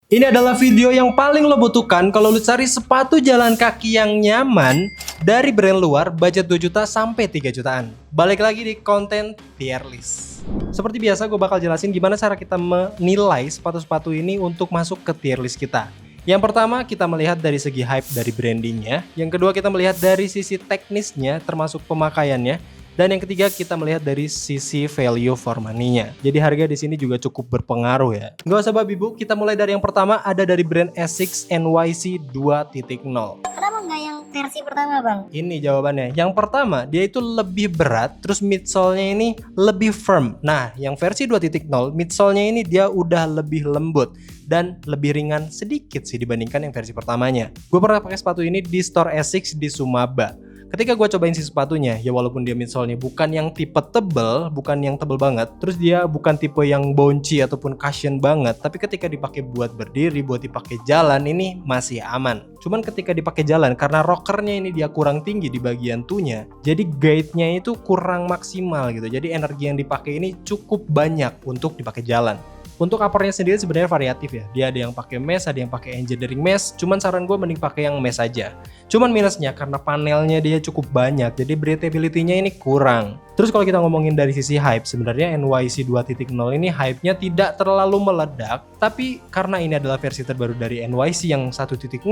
Ini adalah video yang paling lo butuhkan kalau lo cari sepatu jalan kaki yang nyaman dari brand luar budget 2 juta sampai 3 jutaan. Balik lagi di konten tier list. Seperti biasa gue bakal jelasin gimana cara kita menilai sepatu-sepatu ini untuk masuk ke tier list kita. Yang pertama kita melihat dari segi hype dari brandingnya. Yang kedua kita melihat dari sisi teknisnya termasuk pemakaiannya. Dan yang ketiga kita melihat dari sisi value for money-nya. Jadi harga di sini juga cukup berpengaruh ya. Nggak usah babi bu, kita mulai dari yang pertama ada dari brand Asics NYC 2.0. Kenapa nggak yang versi pertama bang? Ini jawabannya. Yang pertama dia itu lebih berat, terus midsole-nya ini lebih firm. Nah yang versi 2.0 midsole-nya ini dia udah lebih lembut dan lebih ringan sedikit sih dibandingkan yang versi pertamanya. Gue pernah pakai sepatu ini di store Asics di Sumaba. Ketika gue cobain si sepatunya, ya walaupun dia midsole-nya bukan yang tipe tebel, bukan yang tebel banget, terus dia bukan tipe yang bouncy ataupun cushion banget, tapi ketika dipakai buat berdiri, buat dipakai jalan, ini masih aman. Cuman ketika dipakai jalan, karena rockernya ini dia kurang tinggi di bagian tunya, jadi guide-nya itu kurang maksimal gitu. Jadi energi yang dipakai ini cukup banyak untuk dipakai jalan. Untuk uppernya sendiri sebenarnya variatif ya. Dia ada yang pakai mesh, ada yang pakai engineering mesh. Cuman saran gue mending pakai yang mesh aja. Cuman minusnya karena panelnya dia cukup banyak, jadi breathability-nya ini kurang. Terus kalau kita ngomongin dari sisi hype, sebenarnya NYC 2.0 ini hype-nya tidak terlalu meledak, tapi karena ini adalah versi terbaru dari NYC yang 1.0,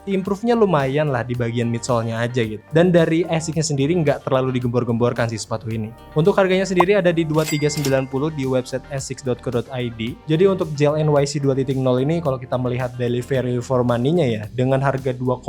improve-nya lumayan lah di bagian midsole-nya aja gitu. Dan dari Asics-nya sendiri nggak terlalu digembor-gemborkan sih sepatu ini. Untuk harganya sendiri ada di 2390 di website asics.co.id. Jadi untuk gel NYC 2.0 ini kalau kita melihat daily value for money-nya ya, dengan harga 2,3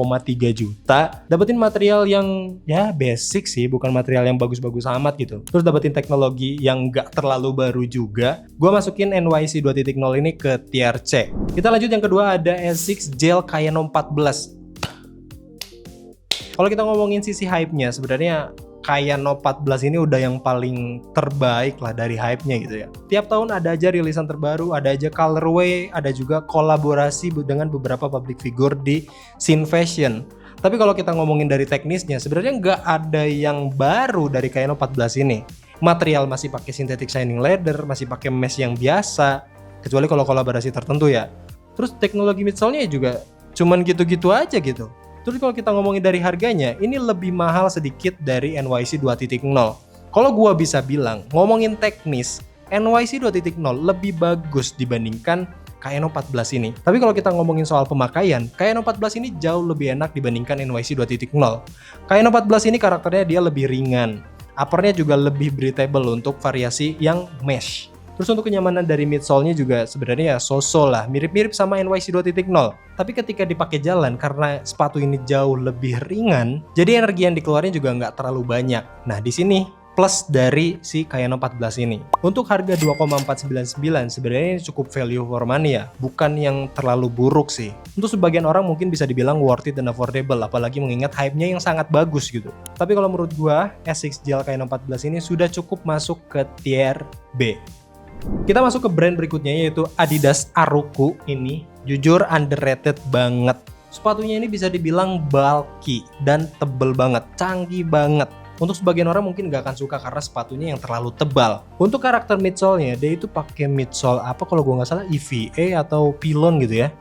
juta, dapetin material yang ya basic sih, bukan material yang bagus-bagus amat gitu. Terus dapetin teknologi yang nggak terlalu baru juga. Gua masukin NYC 2.0 ini ke tier C. Kita lanjut yang kedua ada Asics Gel Kayano 14. Kalau kita ngomongin sisi hype-nya, sebenarnya Kayano 14 ini udah yang paling terbaik lah dari hype-nya gitu ya. Tiap tahun ada aja rilisan terbaru, ada aja colorway, ada juga kolaborasi dengan beberapa public figure di scene fashion. Tapi kalau kita ngomongin dari teknisnya, sebenarnya nggak ada yang baru dari Kayano 14 ini. Material masih pakai synthetic shining leather, masih pakai mesh yang biasa, kecuali kalau kolaborasi tertentu ya. Terus teknologi midsole-nya juga cuman gitu-gitu aja gitu. Terus kalau kita ngomongin dari harganya, ini lebih mahal sedikit dari NYC 2.0. Kalau gua bisa bilang, ngomongin teknis, NYC 2.0 lebih bagus dibandingkan Kayano 14 ini. Tapi kalau kita ngomongin soal pemakaian, Kayano 14 ini jauh lebih enak dibandingkan NYC 2.0. Kayano 14 ini karakternya dia lebih ringan. Uppernya juga lebih breathable untuk variasi yang mesh. Terus untuk kenyamanan dari midsole-nya juga sebenarnya ya so-so lah, mirip-mirip sama NYC 2.0. Tapi ketika dipakai jalan, karena sepatu ini jauh lebih ringan, jadi energi yang dikeluarin juga nggak terlalu banyak. Nah di sini plus dari si Kayano 14 ini. Untuk harga 2,499 sebenarnya ini cukup value for money ya, bukan yang terlalu buruk sih. Untuk sebagian orang mungkin bisa dibilang worth it dan affordable, apalagi mengingat hype-nya yang sangat bagus gitu. Tapi kalau menurut gua, Asics Gel Kayano 14 ini sudah cukup masuk ke tier B. Kita masuk ke brand berikutnya yaitu Adidas Aruku. Ini jujur underrated banget. Sepatunya ini bisa dibilang bulky dan tebel banget, canggih banget. Untuk sebagian orang mungkin gak akan suka karena sepatunya yang terlalu tebal. Untuk karakter midsole-nya, dia itu pakai midsole apa kalau gue nggak salah EVA atau Pilon gitu ya.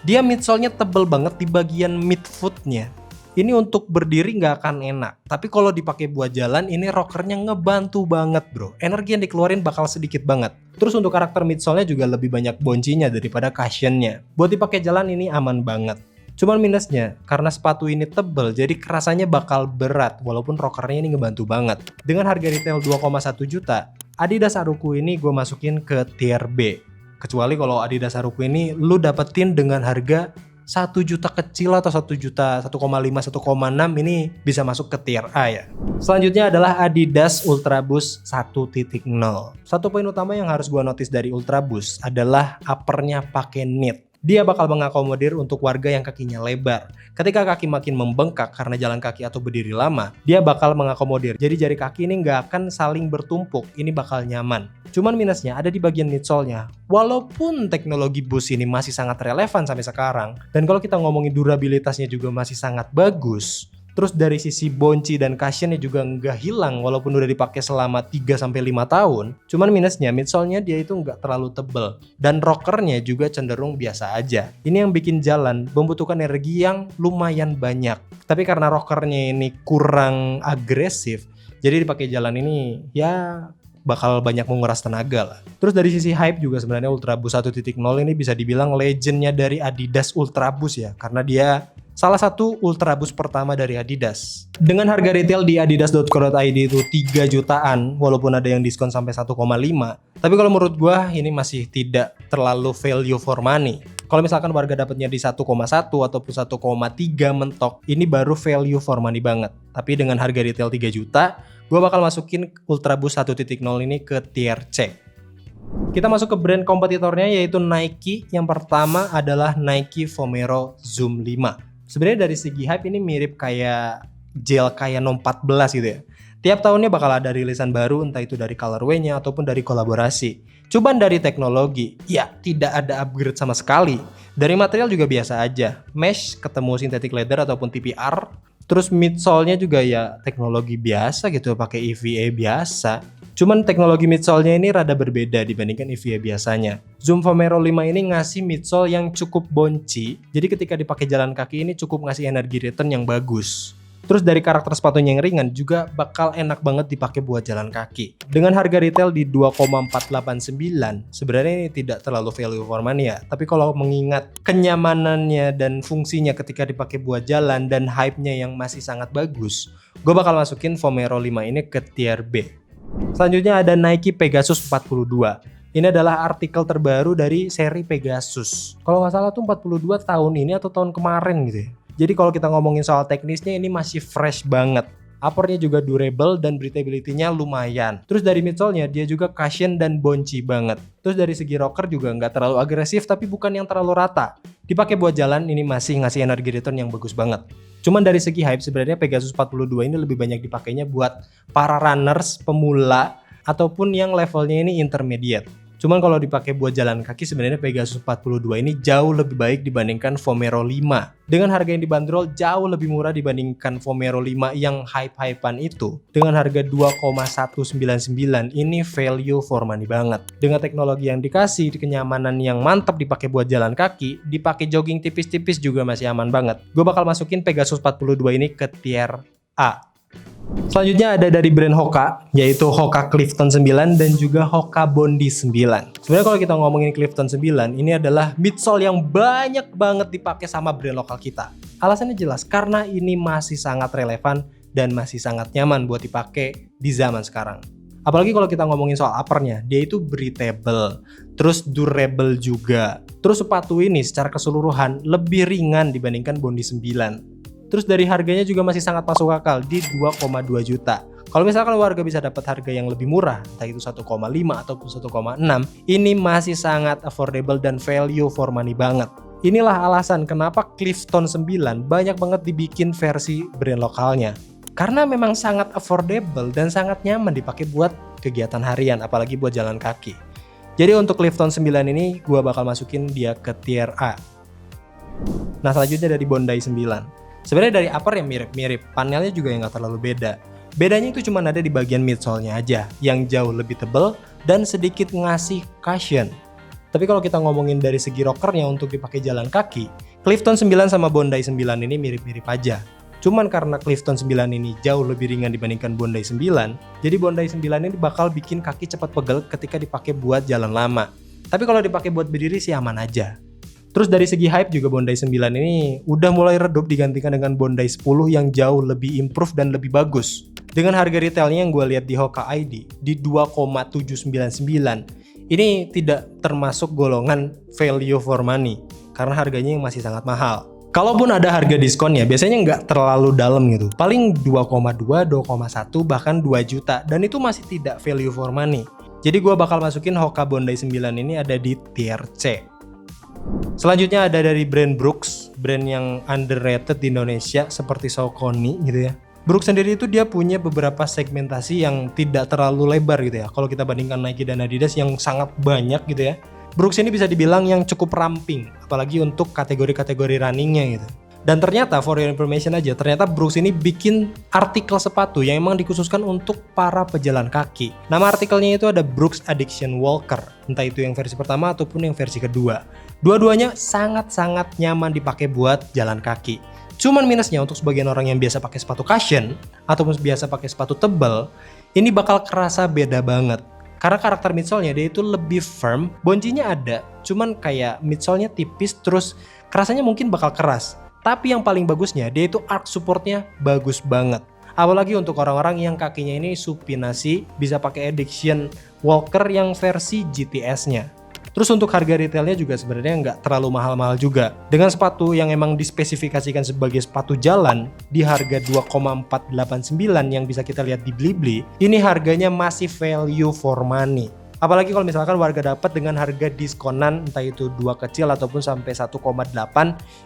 Dia midsole-nya tebel banget di bagian midfoot-nya. Ini untuk berdiri nggak akan enak. Tapi kalau dipakai buat jalan, ini rockernya ngebantu banget bro. Energi yang dikeluarin bakal sedikit banget. Terus untuk karakter midsole-nya juga lebih banyak boncinya daripada cushion-nya. Buat dipakai jalan ini aman banget. Cuman minusnya, karena sepatu ini tebel, jadi kerasanya bakal berat, walaupun rockernya ini ngebantu banget. Dengan harga retail 2,1 juta, Adidas Aruku ini gue masukin ke tier B. Kecuali kalau Adidas Aruku ini lu dapetin dengan harga 1 juta kecil atau 1 juta 1,5 1,6 ini bisa masuk ke tier A ya. Selanjutnya adalah Adidas Ultraboost 1.0. Satu poin utama yang harus gua notice dari Ultraboost adalah uppernya pakai knit. Dia bakal mengakomodir untuk warga yang kakinya lebar. Ketika kaki makin membengkak karena jalan kaki atau berdiri lama, dia bakal mengakomodir. Jadi jari kaki ini nggak akan saling bertumpuk, ini bakal nyaman. Cuman minusnya ada di bagian midsole-nya. Walaupun teknologi Boost ini masih sangat relevan sampai sekarang, dan kalau kita ngomongin durabilitasnya juga masih sangat bagus, Terus dari sisi bonci dan cushionnya juga nggak hilang walaupun udah dipakai selama 3-5 tahun. Cuman minusnya midsole-nya dia itu nggak terlalu tebel. Dan rockernya juga cenderung biasa aja. Ini yang bikin jalan membutuhkan energi yang lumayan banyak. Tapi karena rockernya ini kurang agresif, jadi dipakai jalan ini ya bakal banyak menguras tenaga lah. Terus dari sisi hype juga sebenarnya Ultraboost 1.0 ini bisa dibilang legendnya dari Adidas Ultraboost ya. Karena dia salah satu Ultraboost pertama dari Adidas. Dengan harga retail di adidas.co.id itu 3 jutaan, walaupun ada yang diskon sampai 1,5. Tapi kalau menurut gua ini masih tidak terlalu value for money. Kalau misalkan warga dapatnya di 1,1 ataupun 1,3 mentok, ini baru value for money banget. Tapi dengan harga retail 3 juta, gua bakal masukin Ultraboost 1.0 ini ke tier C. Kita masuk ke brand kompetitornya yaitu Nike. Yang pertama adalah Nike Vomero Zoom 5. Sebenarnya dari segi hype ini mirip kayak gel kayak No 14 gitu ya. Tiap tahunnya bakal ada rilisan baru, entah itu dari colorway-nya ataupun dari kolaborasi. Cuman dari teknologi, ya tidak ada upgrade sama sekali. Dari material juga biasa aja, mesh ketemu synthetic leather ataupun TPR. Terus midsole-nya juga ya teknologi biasa gitu, pakai EVA biasa. Cuman teknologi midsole-nya ini rada berbeda dibandingkan EVA biasanya. Zoom Vomero 5 ini ngasih midsole yang cukup bonci, jadi ketika dipakai jalan kaki ini cukup ngasih energi return yang bagus. Terus dari karakter sepatunya yang ringan juga bakal enak banget dipakai buat jalan kaki. Dengan harga retail di 2,489, sebenarnya ini tidak terlalu value for money ya. Tapi kalau mengingat kenyamanannya dan fungsinya ketika dipakai buat jalan dan hype-nya yang masih sangat bagus, gue bakal masukin Vomero 5 ini ke tier B. Selanjutnya ada Nike Pegasus 42. Ini adalah artikel terbaru dari seri Pegasus. Kalau nggak salah tuh 42 tahun ini atau tahun kemarin gitu ya. Jadi kalau kita ngomongin soal teknisnya ini masih fresh banget. Uppernya juga durable dan breathability-nya lumayan. Terus dari midsole-nya dia juga cushion dan bonci banget. Terus dari segi rocker juga nggak terlalu agresif tapi bukan yang terlalu rata. Dipakai buat jalan ini masih ngasih energi return yang bagus banget. Cuman dari segi hype sebenarnya Pegasus 42 ini lebih banyak dipakainya buat para runners, pemula, ataupun yang levelnya ini intermediate. Cuman kalau dipakai buat jalan kaki sebenarnya Pegasus 42 ini jauh lebih baik dibandingkan Vomero 5. Dengan harga yang dibanderol jauh lebih murah dibandingkan Vomero 5 yang hype-hypean itu. Dengan harga 2,199 ini value for money banget. Dengan teknologi yang dikasih, kenyamanan yang mantap dipakai buat jalan kaki, dipakai jogging tipis-tipis juga masih aman banget. Gue bakal masukin Pegasus 42 ini ke tier A. Selanjutnya ada dari brand Hoka, yaitu Hoka Clifton 9 dan juga Hoka Bondi 9. Sebenarnya kalau kita ngomongin Clifton 9, ini adalah midsole yang banyak banget dipakai sama brand lokal kita. Alasannya jelas, karena ini masih sangat relevan dan masih sangat nyaman buat dipakai di zaman sekarang. Apalagi kalau kita ngomongin soal uppernya, dia itu breathable, terus durable juga. Terus sepatu ini secara keseluruhan lebih ringan dibandingkan Bondi 9. Terus dari harganya juga masih sangat masuk akal di 2,2 juta. Kalau misalkan warga bisa dapat harga yang lebih murah, entah itu 1,5 ataupun 1,6, ini masih sangat affordable dan value for money banget. Inilah alasan kenapa Clifton 9 banyak banget dibikin versi brand lokalnya. Karena memang sangat affordable dan sangat nyaman dipakai buat kegiatan harian, apalagi buat jalan kaki. Jadi untuk Clifton 9 ini gua bakal masukin dia ke tier A. Nah selanjutnya dari Bondi 9. Sebenarnya dari upper yang mirip-mirip, panelnya juga yang nggak terlalu beda. Bedanya itu cuma ada di bagian midsole-nya aja, yang jauh lebih tebal dan sedikit ngasih cushion. Tapi kalau kita ngomongin dari segi rockernya untuk dipakai jalan kaki, Clifton 9 sama Bondi 9 ini mirip-mirip aja. Cuman karena Clifton 9 ini jauh lebih ringan dibandingkan Bondi 9, jadi Bondi 9 ini bakal bikin kaki cepat pegel ketika dipakai buat jalan lama. Tapi kalau dipakai buat berdiri sih aman aja. Terus dari segi hype juga Bondi 9 ini udah mulai redup digantikan dengan Bondi 10 yang jauh lebih improve dan lebih bagus. Dengan harga retailnya yang gue lihat di Hoka ID di 2,799, ini tidak termasuk golongan value for money karena harganya yang masih sangat mahal. Kalaupun ada harga diskon ya biasanya nggak terlalu dalam gitu. Paling 2,2, 2,1 bahkan 2 juta dan itu masih tidak value for money. Jadi gue bakal masukin Hoka Bondi 9 ini ada di tier C. Selanjutnya ada dari brand Brooks, brand yang underrated di Indonesia seperti Saucony gitu ya. Brooks sendiri itu dia punya beberapa segmentasi yang tidak terlalu lebar gitu ya. Kalau kita bandingkan Nike dan Adidas yang sangat banyak gitu ya. Brooks ini bisa dibilang yang cukup ramping, apalagi untuk kategori-kategori runningnya gitu. Dan ternyata for your information aja, ternyata Brooks ini bikin artikel sepatu yang emang dikhususkan untuk para pejalan kaki. Nama artikelnya itu ada Brooks Addiction Walker, entah itu yang versi pertama ataupun yang versi kedua. Dua-duanya sangat-sangat nyaman dipakai buat jalan kaki. Cuman minusnya untuk sebagian orang yang biasa pakai sepatu cushion ataupun biasa pakai sepatu tebal, ini bakal kerasa beda banget. Karena karakter midsole-nya dia itu lebih firm, boncinya ada, cuman kayak midsole-nya tipis terus kerasanya mungkin bakal keras. Tapi yang paling bagusnya, dia itu arch supportnya bagus banget. Apalagi untuk orang-orang yang kakinya ini supinasi, bisa pakai Addiction Walker yang versi GTS-nya. Terus untuk harga retailnya juga sebenarnya nggak terlalu mahal-mahal juga. Dengan sepatu yang emang dispesifikasikan sebagai sepatu jalan, di harga 2,489 yang bisa kita lihat di Blibli, ini harganya masih value for money. Apalagi kalau misalkan warga dapat dengan harga diskonan, entah itu 2 kecil ataupun sampai 1,8,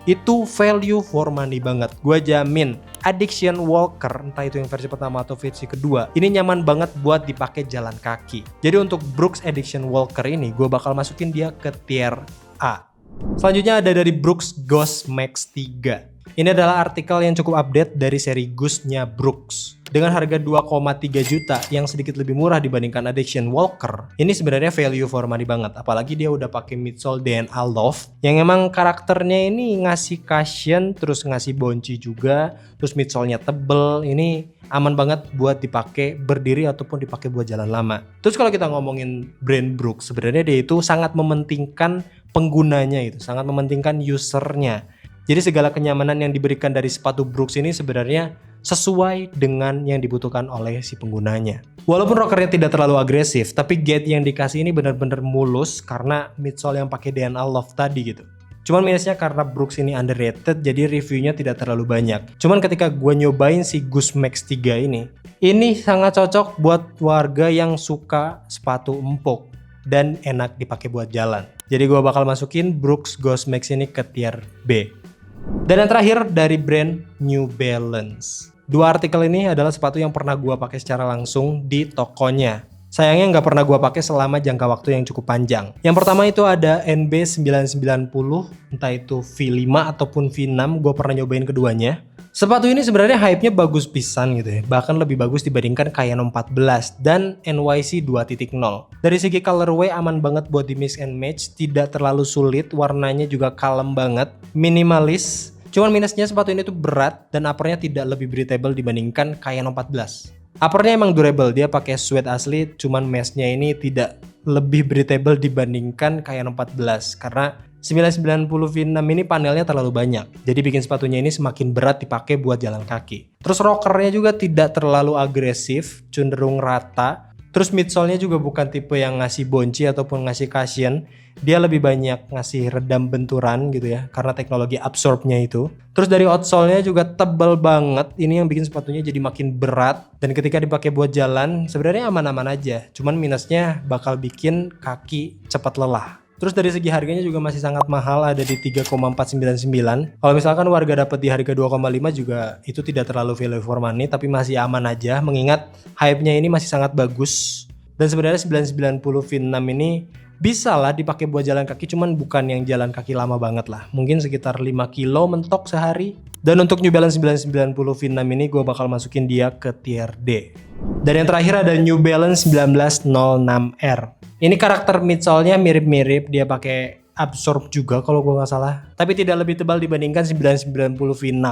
itu value for money banget. Gua jamin Addiction Walker, entah itu yang versi pertama atau versi kedua, ini nyaman banget buat dipakai jalan kaki. Jadi untuk Brooks Addiction Walker ini, gue bakal masukin dia ke tier A. Selanjutnya ada dari Brooks Ghost Max 3. Ini adalah artikel yang cukup update dari seri Ghost-nya Brooks. Dengan harga 2,3 juta yang sedikit lebih murah dibandingkan Addiction Walker, ini sebenarnya value for money banget. Apalagi dia udah pakai midsole DNA Love yang emang karakternya ini ngasih cushion, terus ngasih bonci juga, terus midsole-nya tebel. Ini aman banget buat dipakai berdiri ataupun dipakai buat jalan lama. Terus kalau kita ngomongin brand Brooks, sebenarnya dia itu sangat mementingkan penggunanya, itu sangat mementingkan usernya. Jadi segala kenyamanan yang diberikan dari sepatu Brooks ini sebenarnya sesuai dengan yang dibutuhkan oleh si penggunanya. Walaupun rockernya tidak terlalu agresif, tapi gate yang dikasih ini benar-benar mulus karena midsole yang pakai DNA Love tadi gitu. Cuman minusnya karena Brooks ini underrated, jadi reviewnya tidak terlalu banyak. Cuman ketika gue nyobain si Ghost Max 3 ini sangat cocok buat warga yang suka sepatu empuk dan enak dipakai buat jalan. Jadi gue bakal masukin Brooks Ghost Max ini ke tier B. Dan yang terakhir dari brand New Balance. Dua artikel ini adalah sepatu yang pernah gua pakai secara langsung di tokonya. Sayangnya nggak pernah gua pakai selama jangka waktu yang cukup panjang. Yang pertama itu ada NB990, entah itu V5 ataupun V6, gua pernah nyobain keduanya. Sepatu ini sebenarnya hype-nya bagus pisan gitu ya. Bahkan lebih bagus dibandingkan Kayano 14 dan NYC 2.0. Dari segi colorway aman banget buat di mix and match, tidak terlalu sulit, warnanya juga kalem banget, minimalis. Cuman minusnya sepatu ini tuh berat dan uppernya tidak lebih breathable dibandingkan Kayano 14. Uppernya emang durable, dia pakai suede asli, cuman meshnya ini tidak lebih breathable dibandingkan Kayano 14 karena 990 V6 ini panelnya terlalu banyak, jadi bikin sepatunya ini semakin berat dipakai buat jalan kaki. Terus rockernya juga tidak terlalu agresif, cenderung rata. Terus midsole-nya juga bukan tipe yang ngasih bonci ataupun ngasih cushion, dia lebih banyak ngasih redam benturan gitu ya, karena teknologi absorb-nya itu. Terus dari outsole-nya juga tebal banget, ini yang bikin sepatunya jadi makin berat, dan ketika dipakai buat jalan sebenarnya aman-aman aja, cuman minusnya bakal bikin kaki cepat lelah. Terus dari segi harganya juga masih sangat mahal, ada di 3,499. Kalau misalkan warga dapat di harga 2,5 juga itu tidak terlalu value for money, tapi masih aman aja mengingat hype-nya ini masih sangat bagus. Dan sebenarnya 990 V6 ini bisa lah dipakai buat jalan kaki, cuman bukan yang jalan kaki lama banget lah. Mungkin sekitar 5 kilo mentok sehari. Dan untuk New Balance 990 V6 ini gue bakal masukin dia ke tier D. Dan yang terakhir ada New Balance 1906R. Ini karakter midsole-nya mirip-mirip, dia pakai absorb juga kalau gue nggak salah, tapi tidak lebih tebal dibandingkan 990 V6.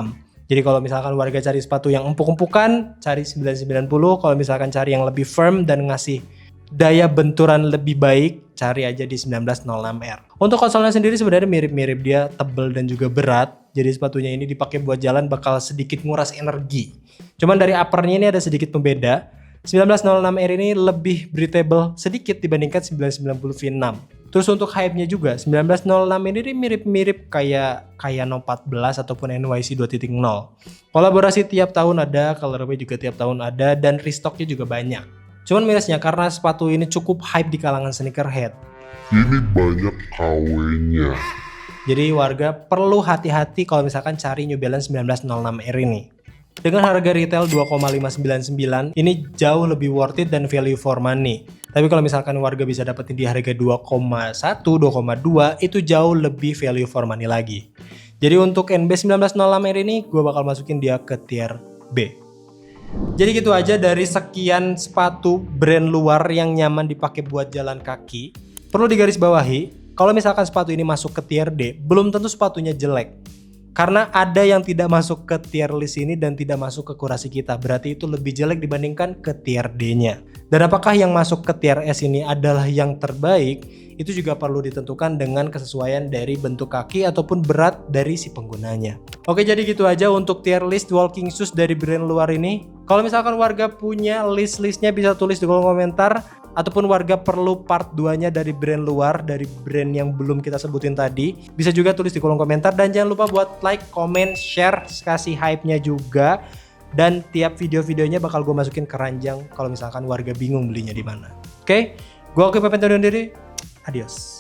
Jadi kalau misalkan warga cari sepatu yang empuk-empukan, cari 990. Kalau misalkan cari yang lebih firm dan ngasih daya benturan lebih baik, cari aja di 1906R. Untuk konsolnya sendiri sebenarnya mirip-mirip, dia tebal dan juga berat. Jadi sepatunya ini dipakai buat jalan bakal sedikit nguras energi. Cuman dari uppernya ini ada sedikit pembeda. 1906R ini lebih breathable sedikit dibandingkan 990 V6. Terus untuk hype-nya juga 1906 ini mirip-mirip kayak Kayano 14 ataupun NYC 2.0. Kolaborasi tiap tahun ada, colorway juga tiap tahun ada, dan restocknya juga banyak. Cuman minusnya karena sepatu ini cukup hype di kalangan sneakerhead. Ini banyak KW-nya. Jadi warga perlu hati-hati kalau misalkan cari New Balance 1906R ini. Dengan harga retail 2,599, ini jauh lebih worth it dan value for money. Tapi kalau misalkan warga bisa dapetin di harga 2,1, 2,2, itu jauh lebih value for money lagi. Jadi untuk NB1906R ini gue bakal masukin dia ke tier B. Jadi gitu aja dari sekian sepatu brand luar yang nyaman dipakai buat jalan kaki. Perlu digarisbawahi, kalau misalkan sepatu ini masuk ke tier D, belum tentu sepatunya jelek. Karena ada yang tidak masuk ke tier list ini dan tidak masuk ke kurasi kita. Berarti itu lebih jelek dibandingkan ke tier D-nya. Dan apakah yang masuk ke tier S ini adalah yang terbaik? Itu juga perlu ditentukan dengan kesesuaian dari bentuk kaki ataupun berat dari si penggunanya. Oke, jadi gitu aja untuk tier list walking shoes dari brand luar ini. Kalau misalkan warga punya list-listnya bisa tulis di kolom komentar. Ataupun warga perlu part 2-nya dari brand luar, dari brand yang belum kita sebutin tadi, bisa juga tulis di kolom komentar. Dan jangan lupa buat like, comment, share, kasih hype-nya juga. Dan tiap video-videonya bakal gue masukin ke ranjang kalau misalkan warga bingung belinya di mana. Oke, gue Oki pamit undur diri. Adios.